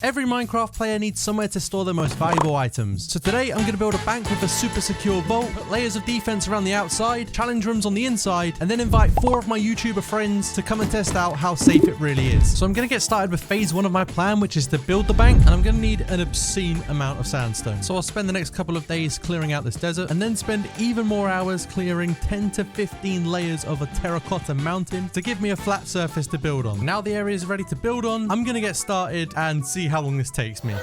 Every Minecraft player needs somewhere to store their most valuable items. So today I'm going to build a bank with a super secure vault, put layers of defense around the outside, challenge rooms on the inside, and then invite 4 of my YouTuber friends to come and test out how safe it really is. So I'm going to get started with phase 1 of my plan, which is to build the bank, and I'm going to need an obscene amount of sandstone. So I'll spend the next couple of days clearing out this desert, and then spend even more hours clearing 10 to 15 layers of a terracotta mountain to give me a flat surface to build on. Now the area is ready to build on, I'm going to get started and see how long this takes me.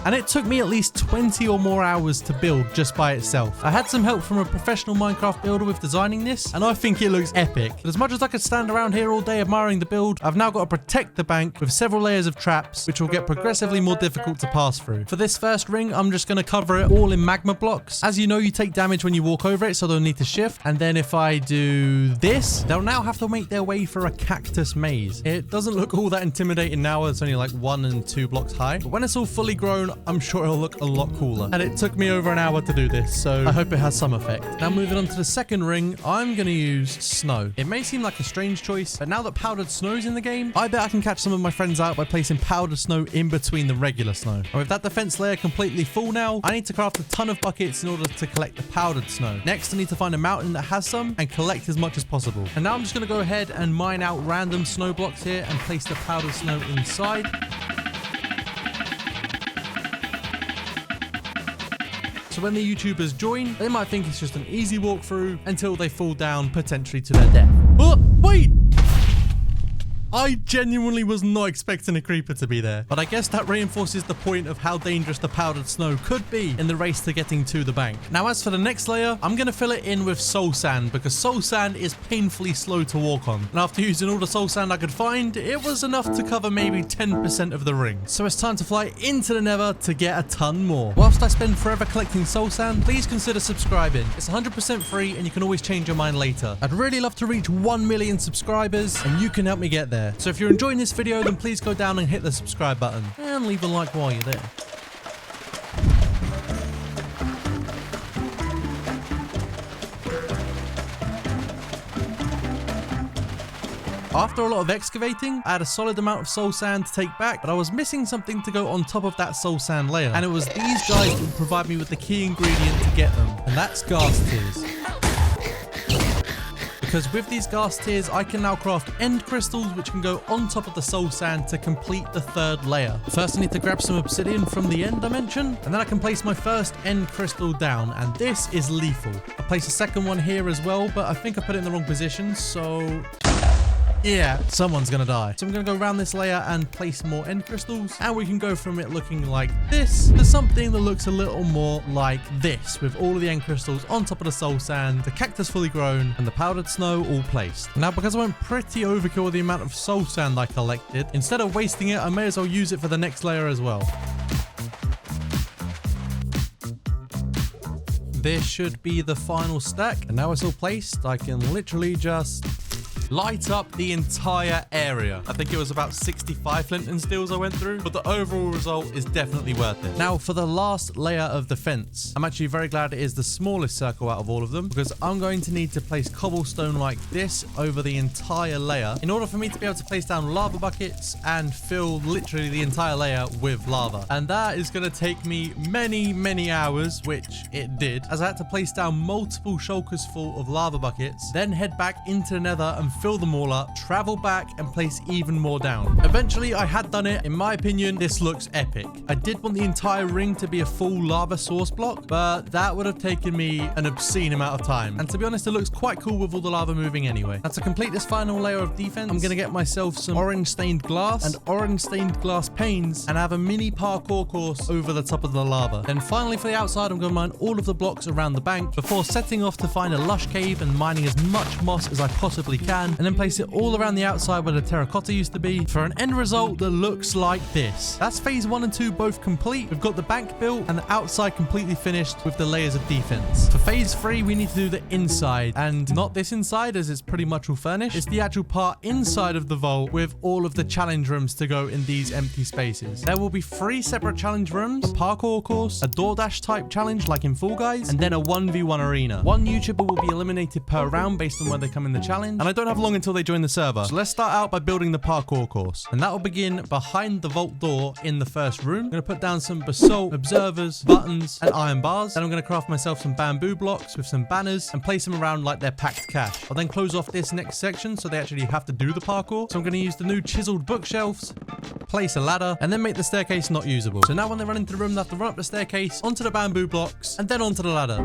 And it took me at least 20 or more hours to build just by itself. I had some help from a professional Minecraft builder with designing this, and I think it looks epic. But as much as I could stand around here all day admiring the build, I've now got to protect the bank with several layers of traps, which will get progressively more difficult to pass through. For this first ring, I'm just going to cover it all in magma blocks. As you know, you take damage when you walk over it, so they'll need to shift. And then if I do this, they'll now have to make their way for a cactus maze. It doesn't look all that intimidating now. It's only like 1 and 2 blocks high. But when it's all fully grown, I'm sure it'll look a lot cooler. And it took me over an hour to do this, so I hope it has some effect. Now moving on to the second ring, I'm going to use snow. It may seem like a strange choice, but now that powdered snow's in the game, I bet I can catch some of my friends out by placing powdered snow in between the regular snow. And with that defense layer completely full now, I need to craft a ton of buckets in order to collect the powdered snow. Next, I need to find a mountain that has some and collect as much as possible. And now I'm just going to go ahead and mine out random snow blocks here and place the powdered snow inside. So when the YouTubers join, they might think it's just an easy walkthrough until they fall down potentially to their death. Oh, wait! I genuinely was not expecting a creeper to be there, but I guess that reinforces the point of how dangerous the powdered snow could be in the race to getting to the bank. Now as for the next layer, I'm going to fill it in with soul sand because soul sand is painfully slow to walk on. And after using all the soul sand I could find, it was enough to cover maybe 10% of the ring. So it's time to fly into the nether to get a ton more. Whilst I spend forever collecting soul sand, please consider subscribing. It's 100% free and you can always change your mind later. I'd really love to reach 1 million subscribers and you can help me get there. So if you're enjoying this video, then please go down and hit the subscribe button and leave a like while you're there. After a lot of excavating, I had a solid amount of soul sand to take back, but I was missing something to go on top of that soul sand layer. And it was these guys that would provide me with the key ingredient to get them, and that's ghast tears. Because with these ghast tears, I can now craft end crystals which can go on top of the soul sand to complete the third layer. First, I need to grab some obsidian from the end dimension, and then I can place my first end crystal down, and this is lethal. I place a second one here as well, but I think I put it in the wrong position, so yeah, someone's gonna die. So I'm gonna go around this layer and place more end crystals, and we can go from it looking like this to something that looks a little more like this, with all of the end crystals on top of the soul sand, the cactus fully grown, and the powdered snow all placed. Now, because I went pretty overkill with the amount of soul sand I collected, instead of wasting it, I may as well use it for the next layer as well. This should be the final stack, and now it's all placed, I can literally just light up the entire area. I think it was about 65 flint and steels I went through, but the overall result is definitely worth it. Now for the last layer of the fence, I'm actually very glad it is the smallest circle out of all of them, because I'm going to need to place cobblestone like this over the entire layer in order for me to be able to place down lava buckets and fill literally the entire layer with lava. And that is going to take me many hours, which it did, as I had to place down multiple shulkers full of lava buckets, then head back into the nether and fill them all up, travel back and place even more down. Eventually I had done it. In my opinion, this looks epic. I did want the entire ring to be a full lava source block, but that would have taken me an obscene amount of time. And to be honest, it looks quite cool with all the lava moving anyway. Now to complete this final layer of defense, I'm going to get myself some orange stained glass and orange stained glass panes and have a mini parkour course over the top of the lava. Then finally for the outside, I'm going to mine all of the blocks around the bank before setting off to find a lush cave and mining as much moss as I possibly can and then place it all around the outside where the terracotta used to be for an end result that looks like this. That's phase 1 and 2 both complete. We've got the bank built and the outside completely finished with the layers of defense. For phase 3, we need to do the inside, and not this inside as it's pretty much all furnished. It's the actual part inside of the vault with all of the challenge rooms to go in these empty spaces. There will be 3 separate challenge rooms, a parkour course, a DoorDash type challenge like in Fall Guys, and then a 1v1 arena. One YouTuber will be eliminated per round based on where they come in the challenge, and I don't have long until they join the server. So let's start out by building the parkour course, and that will begin behind the vault door in the first room. I'm going to put down some basalt, observers, buttons, and iron bars. Then I'm going to craft myself some bamboo blocks with some banners and place them around like they're packed cash. I'll then close off this next section so they actually have to do the parkour. So I'm going to use the new chiseled bookshelves, place a ladder, and then make the staircase not usable. So now when they run into the room, they have to run up the staircase, onto the bamboo blocks, and then onto the ladder.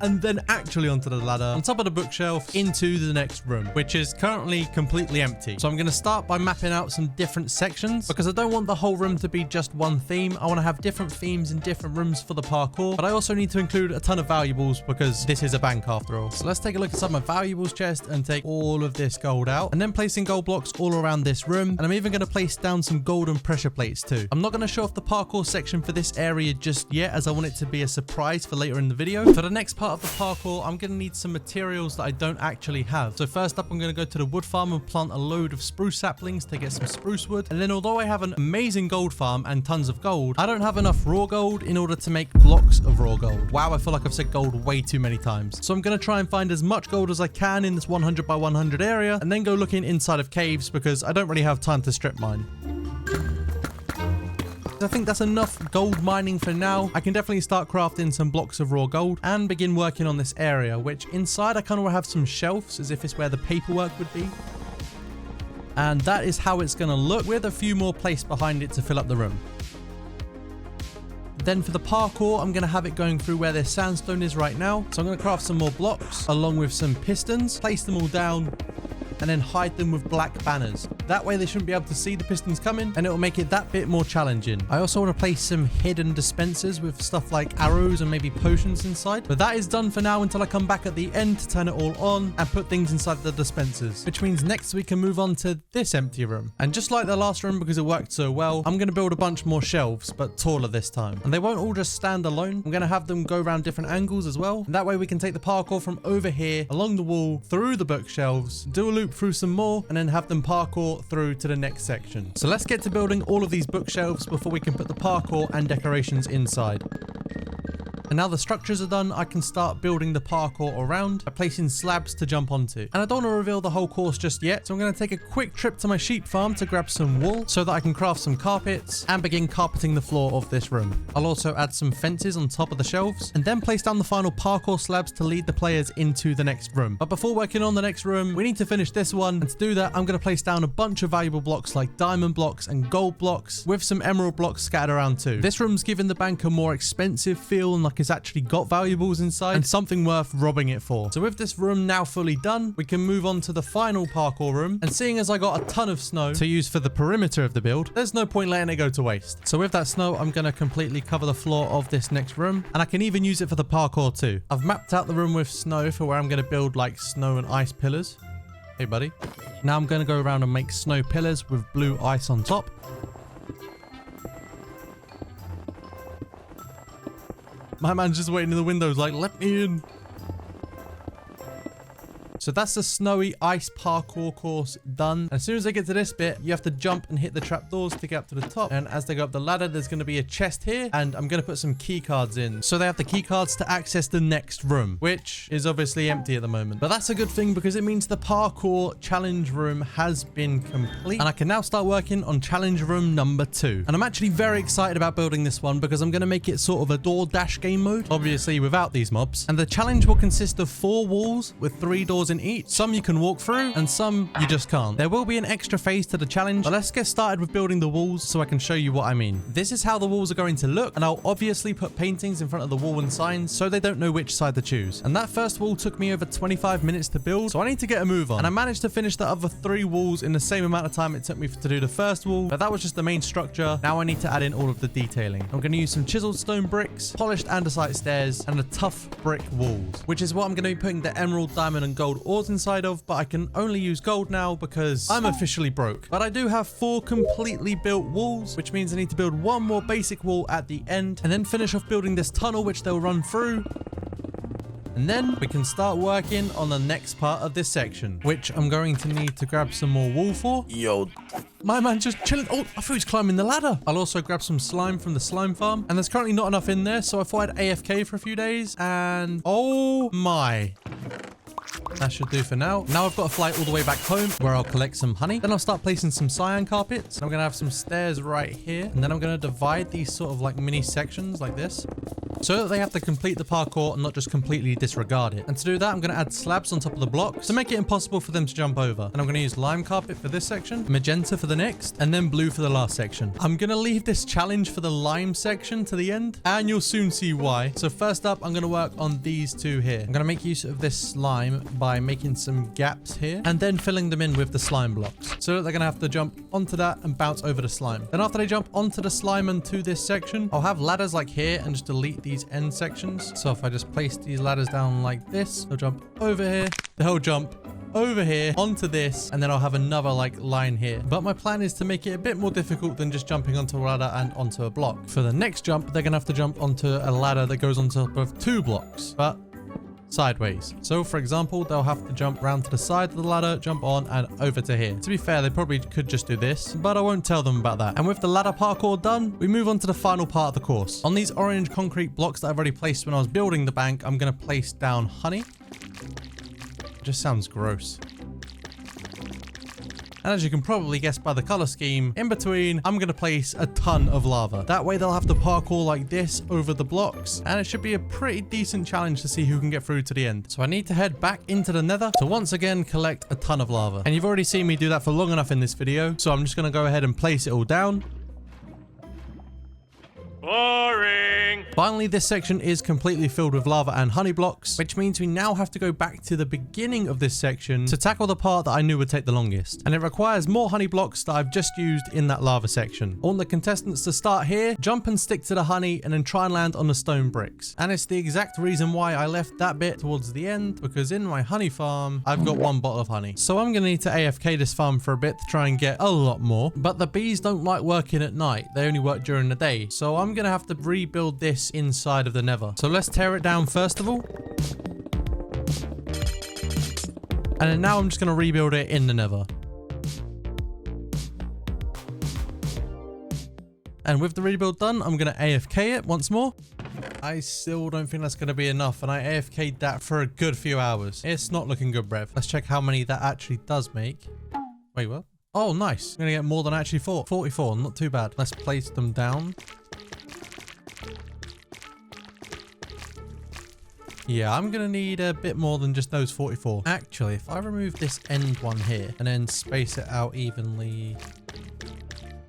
And then actually onto the ladder, on top of the bookshelf, into the next room, which is currently completely empty. So I'm going to start by mapping out some different sections because I don't want the whole room to be just one theme. I want to have different themes in different rooms for the parkour, but I also need to include a ton of valuables because this is a bank after all. So let's take a look inside my valuables chest and take all of this gold out, and then placing gold blocks all around this room. And I'm even going to place down some golden pressure plates too. I'm not going to show off the parkour section for this area just yet as I want it to be a surprise for later in the video. For the next part of the parkour, I'm going to need some materials that I don't actually have. So first up, I'm going to go to the wood farm and plant a load of spruce saplings to get some spruce wood. And then although I have an amazing gold farm and tons of gold, I don't have enough raw gold in order to make blocks of raw gold. Wow, I feel like I've said gold way too many times. So I'm going to try and find as much gold as I can in this 100 by 100 area and then go looking inside of caves because I don't really have time to strip mine. I think that's enough gold mining for now. I can definitely start crafting some blocks of raw gold and begin working on this area, which inside I kind of have some shelves as if it's where the paperwork would be. And that is how it's going to look with a few more placed behind it to fill up the room. Then for the parkour, I'm going to have it going through where this sandstone is right now. So I'm going to craft some more blocks along with some pistons, place them all down, and then hide them with black banners. That way they shouldn't be able to see the pistons coming and it will make it that bit more challenging. I also want to place some hidden dispensers with stuff like arrows and maybe potions inside. But that is done for now until I come back at the end to turn it all on and put things inside the dispensers. Which means next we can move on to this empty room. And just like the last room, because it worked so well, I'm going to build a bunch more shelves, but taller this time. And they won't all just stand alone. I'm going to have them go around different angles as well. And that way we can take the parkour from over here, along the wall, through the bookshelves, do a loop through some more, and then have them parkour through to the next section. So let's get to building all of these bookshelves before we can put the parkour and decorations inside. And now the structures are done, I can start building the parkour around by placing slabs to jump onto. And I don't want to reveal the whole course just yet, so I'm going to take a quick trip to my sheep farm to grab some wool so that I can craft some carpets and begin carpeting the floor of this room. I'll also add some fences on top of the shelves and then place down the final parkour slabs to lead the players into the next room. But before working on the next room, we need to finish this one, and to do that I'm going to place down a bunch of valuable blocks like diamond blocks and gold blocks with some emerald blocks scattered around too. This room's given the bank a more expensive feel and like it's actually got valuables inside and something worth robbing it for. So with this room now fully done, we can move on to the final parkour room. And seeing as I got a ton of snow to use for the perimeter of the build, there's no point letting it go to waste. So with that snow, I'm going to completely cover the floor of this next room, and I can even use it for the parkour too. I've mapped out the room with snow for where I'm going to build like snow and ice pillars. Hey buddy. Now I'm going to go around and make snow pillars with blue ice on top. My man's just waiting in the windows like, let me in. So that's the snowy ice parkour course done. As soon as I get to this bit, you have to jump and hit the trapdoors to get up to the top. And as they go up the ladder, there's going to be a chest here. And I'm going to put some key cards in. So they have the key cards to access the next room, which is obviously empty at the moment. But that's a good thing because it means the parkour challenge room has been complete. And I can now start working on challenge room number 2. And I'm actually very excited about building this one because I'm going to make it sort of a DoorDash game mode, obviously without these mobs. And the challenge will consist of 4 walls with 3 doors in each. Some you can walk through and some you just can't. There will be an extra phase to the challenge, but let's get started with building the walls so I can show you what I mean. This is how the walls are going to look, and I'll obviously put paintings in front of the wall and signs so they don't know which side to choose. And that first wall took me over 25 minutes to build, so I need to get a move on. And I managed to finish the other 3 walls in the same amount of time it took me to do the first wall, but that was just the main structure. Now I need to add in all of the detailing. I'm going to use some chiseled stone bricks, polished andesite stairs, and the tough brick walls, which is what I'm going to be putting the emerald, diamond, and gold ores inside of, but I can only use gold now because I'm officially broke. But I do have 4 completely built walls, which means I need to build one more basic wall at the end and then finish off building this tunnel, which they'll run through. And then we can start working on the next part of this section, which I'm going to need to grab some more wool for. Yo, my man just chilling. Oh, I thought he was climbing the ladder. I'll also grab some slime from the slime farm. And there's currently not enough in there, so I thought I'd AFK for a few days. And oh my. That should do for now. Now I've got to fly all the way back home where I'll collect some honey. Then I'll start placing some cyan carpets. I'm going to have some stairs right here. And then I'm going to divide these sort of like mini sections like this, so that they have to complete the parkour and not just completely disregard it. And to do that, I'm going to add slabs on top of the blocks to make it impossible for them to jump over. And I'm going to use lime carpet for this section, magenta for the next, and then blue for the last section. I'm going to leave this challenge for the lime section to the end, and you'll soon see why. So first up, I'm going to work on these 2 here. I'm going to make use of this slime by making some gaps here and then filling them in with the slime blocks, so that they're going to have to jump onto that and bounce over the slime. Then after they jump onto the slime and to this section, I'll have ladders like here and just delete these end sections. So if I just place these ladders down like this, they'll jump over here, they'll jump over here onto this, and then I'll have another like line here. But my plan is to make it a bit more difficult than just jumping onto a ladder and onto a block. For the next jump, they're gonna have to jump onto a ladder that goes on top of 2 blocks, but sideways. So for example, they'll have to jump round to the side of the ladder, jump on and over to here. To be fair, they probably could just do this, but I won't tell them about that. And with the ladder parkour done, we move on to the final part of the course. On these orange concrete blocks that I've already placed when I was building the bank, I'm going to place down honey. It just sounds gross. And as you can probably guess by the color scheme, in between, I'm going to place a ton of lava. That way they'll have to parkour like this over the blocks. And it should be a pretty decent challenge to see who can get through to the end. So I need to head back into the nether to once again collect a ton of lava. And you've already seen me do that for long enough in this video. So I'm just going to go ahead and place it all down. Boring. Finally, this section is completely filled with lava and honey blocks, which means we now have to go back to the beginning of this section to tackle the part that I knew would take the longest. And it requires more honey blocks that I've just used in that lava section. I want the contestants to start here, jump and stick to the honey, and then try and land on the stone bricks. And it's the exact reason why I left that bit towards the end, because in my honey farm, I've got 1 bottle of honey. So I'm going to need to AFK this farm for a bit to try and get a lot more. But the bees don't like working at night. They only work during the day. So I'm going to have to rebuild this inside of the nether. So let's tear it down first of all. And then now I'm just going to rebuild it in the nether. And with the rebuild done, I'm going to AFK it once more. I still don't think that's going to be enough, and I AFK'd that for a good few hours. It's not looking good, Brev. Let's check how many that actually does make. Wait, what? Oh, nice. I'm going to get more than I actually thought. 44, not too bad. Let's place them down. Yeah, I'm going to need a bit more than just those 44. Actually, if I remove this end one here and then space it out evenly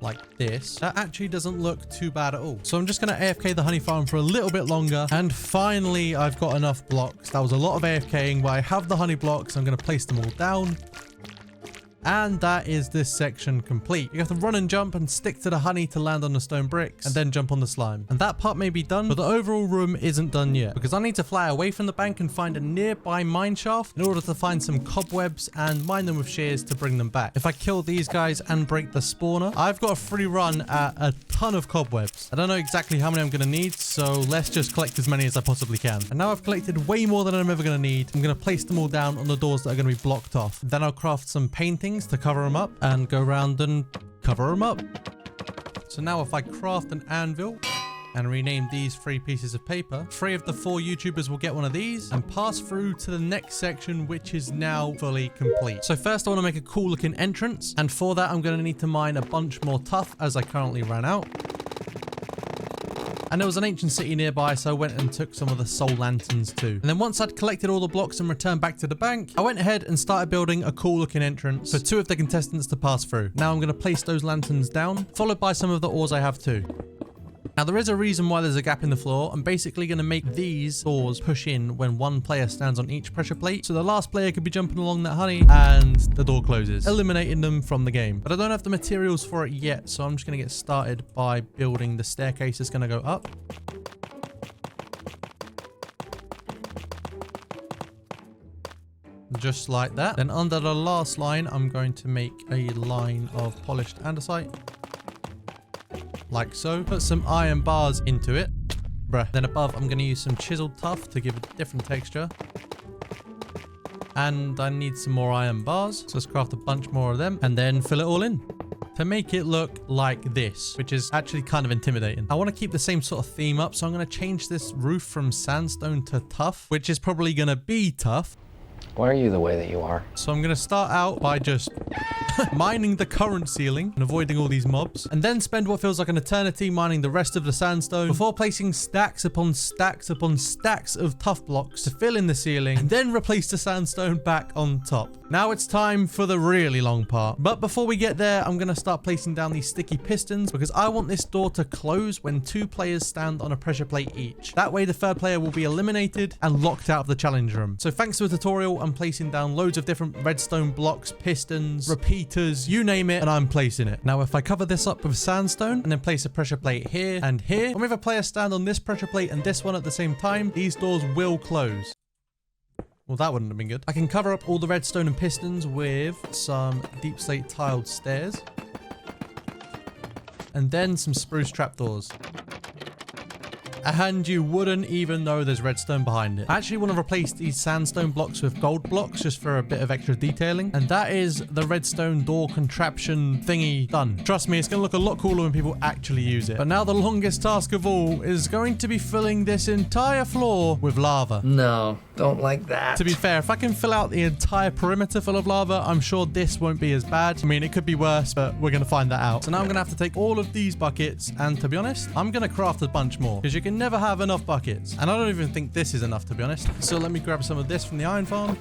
like this, that actually doesn't look too bad at all. So I'm just going to AFK the honey farm for a little bit longer. And finally, I've got enough blocks. That was a lot of AFKing, but I have the honey blocks. I'm going to place them all down. And that is this section complete. You have to run and jump and stick to the honey to land on the stone bricks and then jump on the slime. And that part may be done, but the overall room isn't done yet because I need to fly away from the bank and find a nearby mine shaft in order to find some cobwebs and mine them with shears to bring them back. If I kill these guys and break the spawner, I've got a free run at a ton of cobwebs. I don't know exactly how many I'm going to need, so let's just collect as many as I possibly can. And now I've collected way more than I'm ever going to need. I'm going to place them all down on the doors that are going to be blocked off. Then I'll craft some paintings to cover them up and go around and cover them up. So now if I craft an anvil and rename these 3 pieces of paper, 3 of the 4 YouTubers will get one of these and pass through to the next section, which is now fully complete. So first I want to make a cool looking entrance, and for that I'm going to need to mine a bunch more tuff as I currently ran out. And there was an ancient city nearby, so I went and took some of the soul lanterns too. And then once I'd collected all the blocks and returned back to the bank, I went ahead and started building a cool looking entrance for 2 of the contestants to pass through. Now I'm going to place those lanterns down, followed by some of the ores I have too. Now there is a reason why there's a gap in the floor. I'm basically going to make these doors push in when 1 player stands on each pressure plate. So the last player could be jumping along that honey and the door closes, eliminating them from the game. But I don't have the materials for it yet, so I'm just going to get started by building the staircase that's going to go up. just like that. Then under the last line, I'm going to make a line of polished andesite. Like so. Put some iron bars into it. Bruh. Then above, I'm going to use some chiseled tuff to give it a different texture. And I need some more iron bars. So let's craft a bunch more of them and then fill it all in to make it look like this, which is actually kind of intimidating. I want to keep the same sort of theme up. So I'm going to change this roof from sandstone to tuff, which is probably going to be tough. Why are you the way that you are? So I'm going to start out by just mining the current ceiling and avoiding all these mobs, and then spend what feels like an eternity mining the rest of the sandstone before placing stacks upon stacks upon stacks of tuff blocks to fill in the ceiling, and then replace the sandstone back on top. Now it's time for the really long part. But before we get there, I'm going to start placing down these sticky pistons because I want this door to close when 2 players stand on a pressure plate each. That way the third player will be eliminated and locked out of the challenge room. So thanks to a tutorial, I'm placing down loads of different redstone blocks, pistons, repeaters, you name it, and I'm placing it. Now if I cover this up with sandstone and then place a pressure plate here and here, when we have a player stand on this pressure plate and this one at the same time, these doors will close. Well, that wouldn't have been good. I can cover up all the redstone and pistons with some deep slate tiled stairs. And then some spruce trapdoors. And you wouldn't even know there's redstone behind it. I actually want to replace these sandstone blocks with gold blocks just for a bit of extra detailing. And that is the redstone door contraption thingy done. Trust me, it's going to look a lot cooler when people actually use it. But now the longest task of all is going to be filling this entire floor with lava. No, don't like that. To be fair, if I can fill out the entire perimeter full of lava, I'm sure this won't be as bad. I mean, it could be worse, but we're going to find that out. So now I'm going to have to take all of these buckets. And to be honest, I'm going to craft a bunch more because you can never have enough buckets, and I don't even think this is enough, to be honest. So let me grab some of this from the iron farm.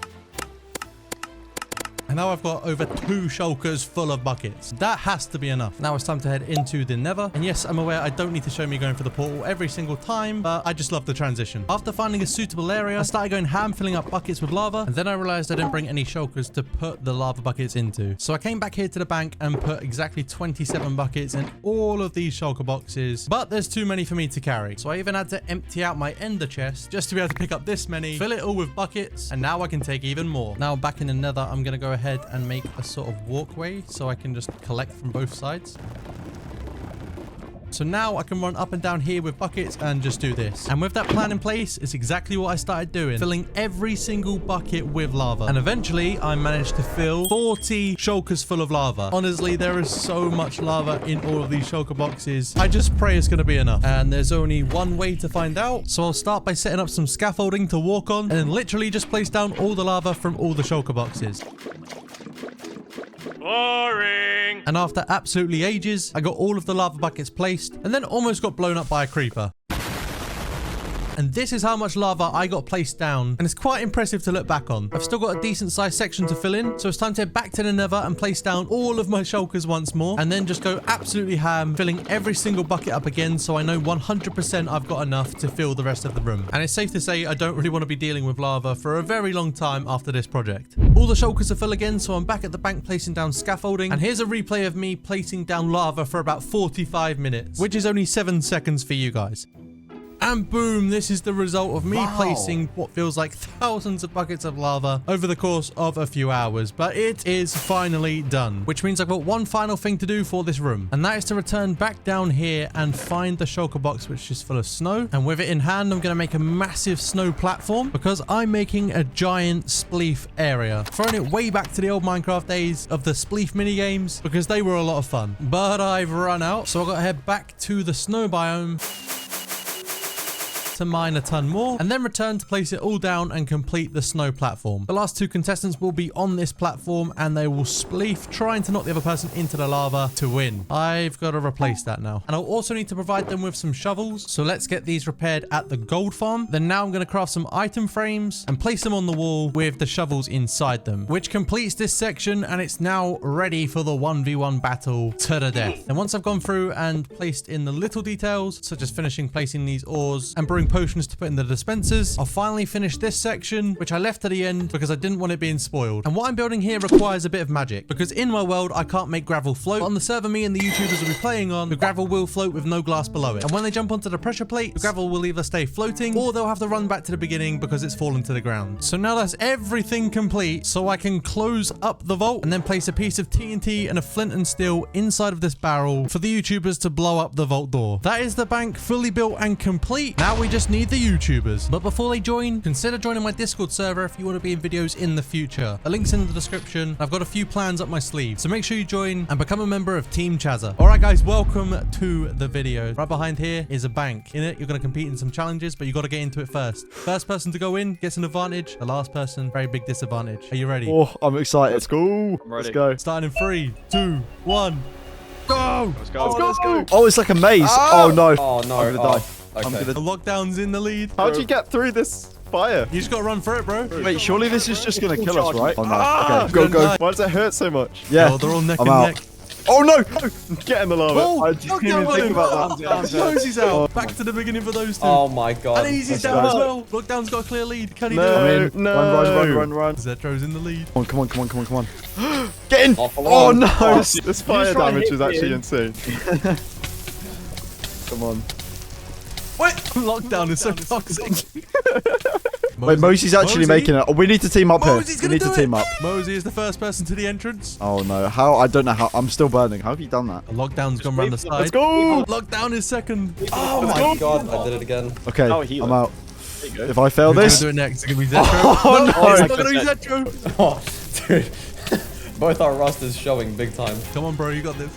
And now I've got over 2 shulkers full of buckets. That has to be enough. Now it's time to head into the nether. And yes, I'm aware I don't need to show me going for the portal every single time, but I just love the transition. After finding a suitable area, I started going ham filling up buckets with lava. And then I realized I didn't bring any shulkers to put the lava buckets into. So I came back here to the bank and put exactly 27 buckets in all of these shulker boxes. But there's too many for me to carry. So I even had to empty out my ender chest just to be able to pick up this many, fill it all with buckets, and now I can take even more. Now back in the nether, I'm going to go ahead and make a sort of walkway so I can just collect from both sides. So now I can run up and down here with buckets and just do this. And with that plan in place, it's exactly what I started doing, filling every single bucket with lava. And eventually I managed to fill 40 shulkers full of lava. Honestly, there is so much lava in all of these shulker boxes. I just pray it's going to be enough. And there's only one way to find out. So I'll start by setting up some scaffolding to walk on and then literally just place down all the lava from all the shulker boxes. Boring. And after absolutely ages, I got all of the lava buckets placed and then almost got blown up by a creeper. And this is how much lava I got placed down. And it's quite impressive to look back on. I've still got a decent sized section to fill in. So it's time to head back to the nether and place down all of my shulkers once more. And then just go absolutely ham, filling every single bucket up again. So I know 100% I've got enough to fill the rest of the room. And it's safe to say I don't really want to be dealing with lava for a very long time after this project. All the shulkers are full again. So I'm back at the bank placing down scaffolding. And here's a replay of me placing down lava for about 45 minutes, which is only 7 seconds for you guys. And boom, this is the result of me placing what feels like thousands of buckets of lava over the course of a few hours. But it is finally done, which means I've got one final thing to do for this room. And that is to return back down here and find the shulker box, which is full of snow. And with it in hand, I'm going to make a massive snow platform because I'm making a giant spleef area. Throwing it way back to the old Minecraft days of the spleef mini games because they were a lot of fun. But I've run out, so I've got to head back to the snow biome to mine a ton more and then return to place it all down and complete the snow platform. The last 2 contestants will be on this platform and they will spleef trying to knock the other person into the lava to win. I've got to replace that now. And I'll also need to provide them with some shovels. So let's get these repaired at the gold farm. Then now I'm going to craft some item frames and place them on the wall with the shovels inside them, which completes this section and it's now ready for the 1v1 battle to the death. And once I've gone through and placed in the little details, such as finishing placing these ores and brewing brewing potions to put in the dispensers. I'll finally finish this section, which I left to the end because I didn't want it being spoiled. And what I'm building here requires a bit of magic, because in my world, I can't make gravel float. But on the server me and the YouTubers will be playing on, the gravel will float with no glass below it. And when they jump onto the pressure plate, the gravel will either stay floating or they'll have to run back to the beginning because it's fallen to the ground. So now that's everything complete, so I can close up the vault and then place a piece of TNT and a flint and steel inside of this barrel for the YouTubers to blow up the vault door. That is the bank fully built and complete. Now we just need the YouTubers. But before they join, consider joining my Discord server if you want to be in videos in the future. The link's in the description. I've got a few plans up my sleeve, so make sure you join and become a member of Team Chaza. All right, guys, welcome to the video. Right behind here is a bank. In it, you're going to compete in some challenges, but you got to get into it first. First person to go in gets an advantage. The last person, very big disadvantage. Are you ready? Oh, I'm excited. Let's go. Let's go. Starting in 3, 2, 1. Go! Let's go. Let's go. Oh, it's like a maze. Oh, no. Oh, no. I'm going to die. Okay. I'm gonna... The lockdown's in the lead. How'd you get through this fire? You just got to run for it, bro. Wait, surely this is just going to kill us, right? Oh, no. Okay, go, go. Why does it hurt so much? Yeah. Oh, they're all neck I'm and out. neck. Oh, no. Get in the lava. Oh, I just didn't even think about that. Mosey's out. Back to the beginning for those two. Oh my god. And Easy's down as well. Lockdown's got a clear lead. Can he do it? No. Run. Zetro's in the lead. Come on. Get in. Oh, no. This fire damage is actually insane. Come on. Wait, lockdown is so toxic. Wait, Mosey's actually making it. Oh, we need to team up here. We need to team up. Mosey is the first person to the entrance. Oh no, how? I don't know how. I'm still burning. How have you done that? The lockdown's gone around the side. Let's go. Lockdown is second. Oh my god, I did it again. Okay, I'm out. If I fail Who's this, gonna do it next? It's gonna be Zetro. Oh, no. It's not gonna be Zetro. Oh, dude. Both our rosters showing big time. Come on, bro, you got this.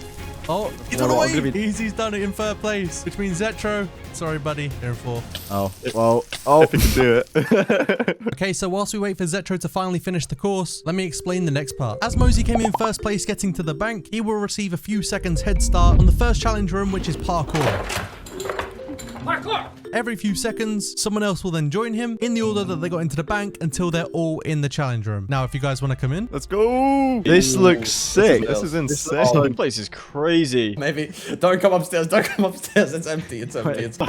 Oh, he's You on know the what, way. I'm Easy's done it in third place, which means Zetro. Sorry, buddy. You're in 4. oh well. Oh, if he can do it. Okay, so whilst we wait for Zetro to finally finish the course, let me explain the next part. As Mosey came in first place getting to the bank, he will receive a few seconds head start on the first challenge room, which is parkour. Every few seconds, someone else will then join him in the order that they got into the bank until they're all in the challenge room. Now, if you guys want to come in. Let's go. This looks sick. This is insane. This place is crazy. Maybe. Don't come upstairs. Don't come upstairs. It's empty. It's empty. It's Yo,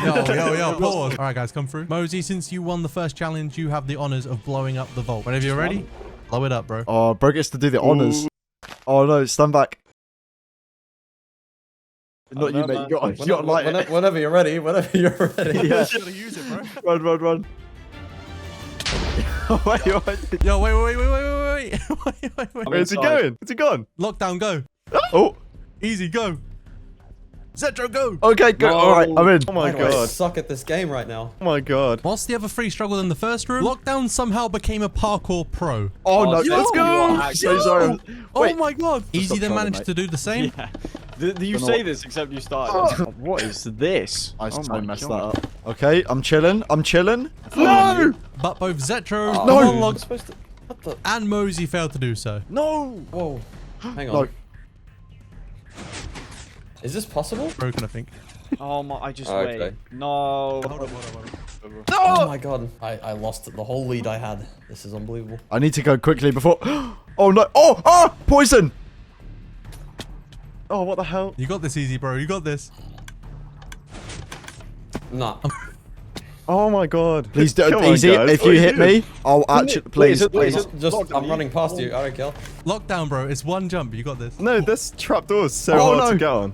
pause. All right, guys, come through. Mosey, since you won the first challenge, you have the honors of blowing up the vault. Whenever you're ready, blow it up, bro. Oh, bro gets to do the honors. Oh no, stand back. Not you, mate. You got to light it. Whenever you're ready. Whenever you're ready. Yeah. You gotta use it, bro. Run. Wait. Yo, wait. Where's he going? Is he gone? Lockdown, go. Oh. Easy, go. Zetro, go. Okay, go. All right, I'm in. Oh my Why do I god. suck at this game right now? Oh my god. Whilst the other 3 struggled in the first room, Lockdown somehow became a parkour pro. Oh no, yo, let's go. yo. So sorry. Oh Wait. my god. Easy then trying, managed mate. to do the same. Yeah. You Don't know say what- this, except you started. What is this? I Oh so my messed God. that up. Okay, I'm chilling. No! But both Zetro, Oh, No. I'm supposed to. What the? and Mosey failed to do so. No! Whoa. Hang on. No. Is this possible? Broken, I think. Oh my! I just Okay. wait. No. Oh my god. I lost the whole lead I had. This is unbelievable. I need to go quickly before. Oh no! Oh! Ah! Poison! Oh, what the hell? You got this, Easy, bro. You got this. Nah. Oh my god. Please do Come it on, easy. guys. If What you are hit you me, I'll actually. Please. Just I'm running past you. I don't care. Lockdown, bro. It's one jump. You got this. No, this trapdoor is so Oh, hard no. to get on.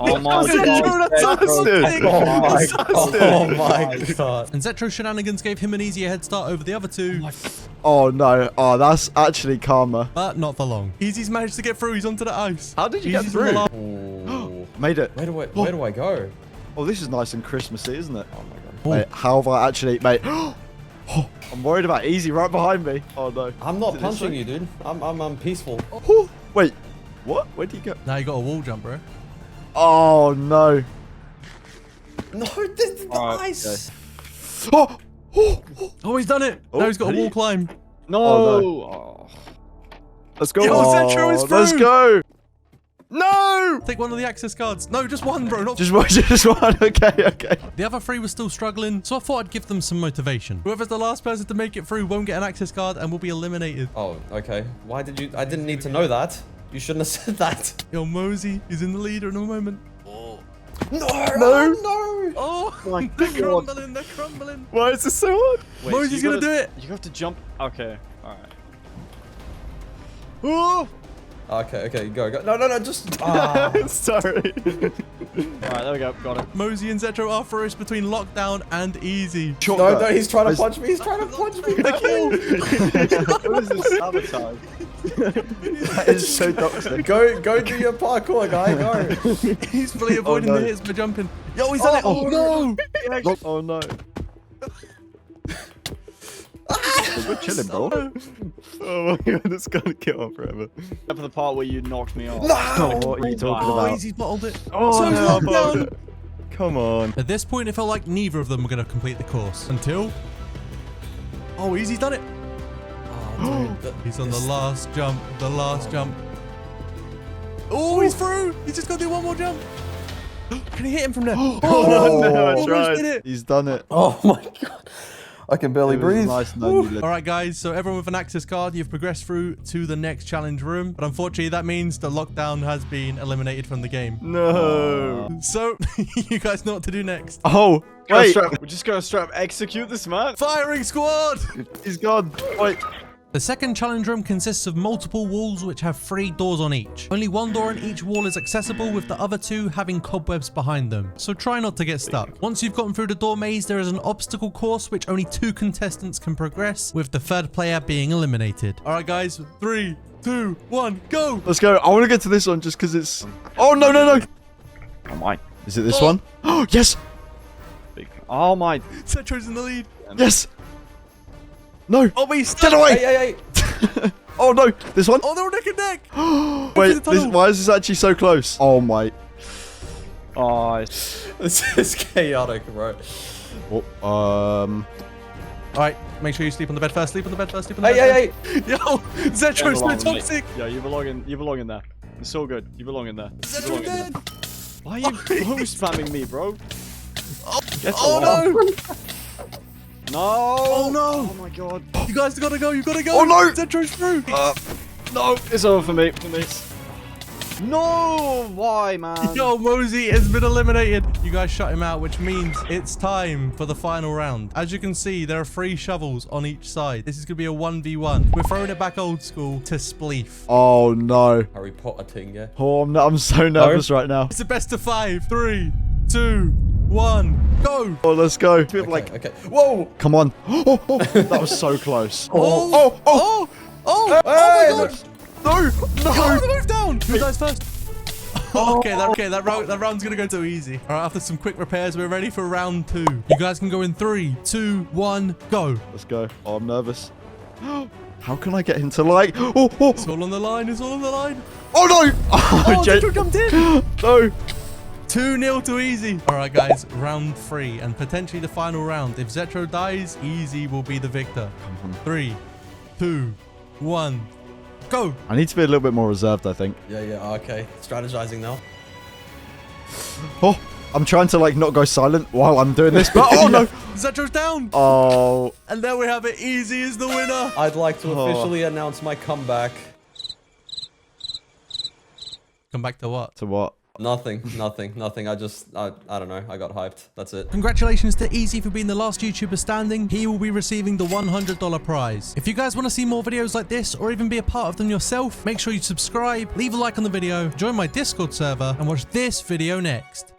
Oh my Zetro, god. that's bastard. Oh my That's god. bastard. Oh my god. And Zetro shenanigans gave him an easier head start over the other 2, Oh no. Oh, that's actually karma. but not for long. Easy's managed to get through. He's onto the ice. How did you get Easy's in the through? last- Ooh. Made it. Where do I go? Oh, this is nice and Christmassy, isn't it? Oh my god. Mate, how have I actually, mate? Oh, I'm worried about Easy right behind me. Oh no. I'm not Is it this punching way? you, dude. I'm peaceful. Oh, wait. What? Where do you go? Now you got a wall jump, bro. Oh no. No, this is the Alright, ice. Oh. Oh. Oh, he's done it. Oh, now he's got a did wall he? climb. No. Oh, Oh. Let's go. Yo, Zetro is Let's through. go. No. Take one of the access cards. No, just one, bro. Not Just one. Okay. The other 3 were still struggling, so I thought I'd give them some motivation. Whoever's the last person to make it through won't get an access card and will be eliminated. Oh, okay. Why did you? I didn't need to know that. You shouldn't have said that. Yo, Mosey is in the leader in a moment. No! No. No! Oh, my they're God. crumbling, they're crumbling. Why is this so hard? Wait, Mosey's you gonna gotta- do it. You have to jump. Okay. All right. Oh! Okay, go. No, just... Ah. Sorry. All right, there we go. Got it. Mosey and Zetro are first between lockdown and easy. No, he's trying to punch me. He's trying to punch me. What is this sabotage? That is so toxic. Go do your parkour, guy. Go. He's fully avoiding no. the hits by jumping. Yo, he's done it. Oh, no. Oh no. We're chilling, bro. Oh my god, it's gonna get on forever. Except for the part where you knocked me off. Oh, what are you talking Oh, about? Easy's bottled it. Oh, So no, I bottled lockdown. it. Come on. At this point, it felt like neither of them were going to complete the course until... Oh, Easy's done it. Oh, dude, He's on the last jump. The last jump. Oh, he's through. He's just got to do one more jump. Can he hit him from there? Oh, no, I almost tried. did it. He's done it. Oh my god. I can barely It was breathe. nice knowing you, Liz. All right, guys. So everyone with an access card, you've progressed through to the next challenge room. But unfortunately, that means the lockdown has been eliminated from the game. No. So you guys know what to do next. Oh, wait. We're just gonna straight up execute this man. Firing squad. He's gone. Wait. The second challenge room consists of multiple walls which have 3 doors on each. Only one door on each wall is accessible, with the other 2 having cobwebs behind them. So try not to get stuck. Once you've gotten through the door maze, there is an obstacle course which only 2 contestants can progress, with the 3rd player being eliminated. All right, guys. 3, 2, 1, go. Let's go. I want to get to this one just because it's... Oh, no, no, no. Oh my. Is it this one? Oh, yes. Oh my. Zetro's in the lead. Yes. No. Oh, but he's Get away. Hey. Oh, no. This one? Oh, they're neck and neck. Wait, the tunnel. why is this actually so close? Oh, my. Oh. It's... This is chaotic, bro. Oh, All right, make sure you sleep on the bed first. Sleep on the bed first. Sleep on the bed Hey. first. Yo, Zetro's so toxic. Yeah, you belong in there. It's so good. You belong in there. You belong Zetro's in there. dead. Why are you spamming me, bro? Get Oh no. No! Oh no! Oh my god! You guys gotta go. You gotta go. Oh, no. Zetro's through. No! It's over for me. No! Why, man? Yo, Mosey has been eliminated. You guys shut him out, which means it's time for the final round. As you can see, there are 3 shovels on each side. This is gonna be a 1v1. We're throwing it back old school to spleef. oh no. Harry Potter thing, yeah. Oh, I'm so nervous right now. It's a best of 5. 3, 2, 1, go. Oh, let's go. Okay. Whoa! Come on. Oh, that was so close. Oh, oh Hey, my god. No, Oh, no. they moved down. Who dies first? Okay, that round's gonna go too easy. All right, after some quick repairs, we're ready for round 2. You guys can go in 3, 2, 1, go. Let's go. Oh, I'm nervous. How can I get him to like... Oh, It's all on the line. It's all on the line. oh no. Oh, Jen- Zetro jumped in. No. 2-0 to Easy. All right, guys, round 3 and potentially the final round. If Zetro dies, Easy will be the victor. 3, 2, 1, go. I need to be a little bit more reserved, I think. Yeah, okay. Strategizing now. Oh, I'm trying to like not go silent while I'm doing this, but oh no. Zetro's down. Oh, And there we have it. Easy is the winner. I'd like to officially announce my comeback. Come back to what? to what? Nothing. I don't know. I got hyped. That's it. Congratulations to Easy for being the last YouTuber standing. He will be receiving the $100 prize. If you guys want to see more videos like this or even be a part of them yourself, make sure you subscribe, leave a like on the video, join my Discord server, and watch this video next.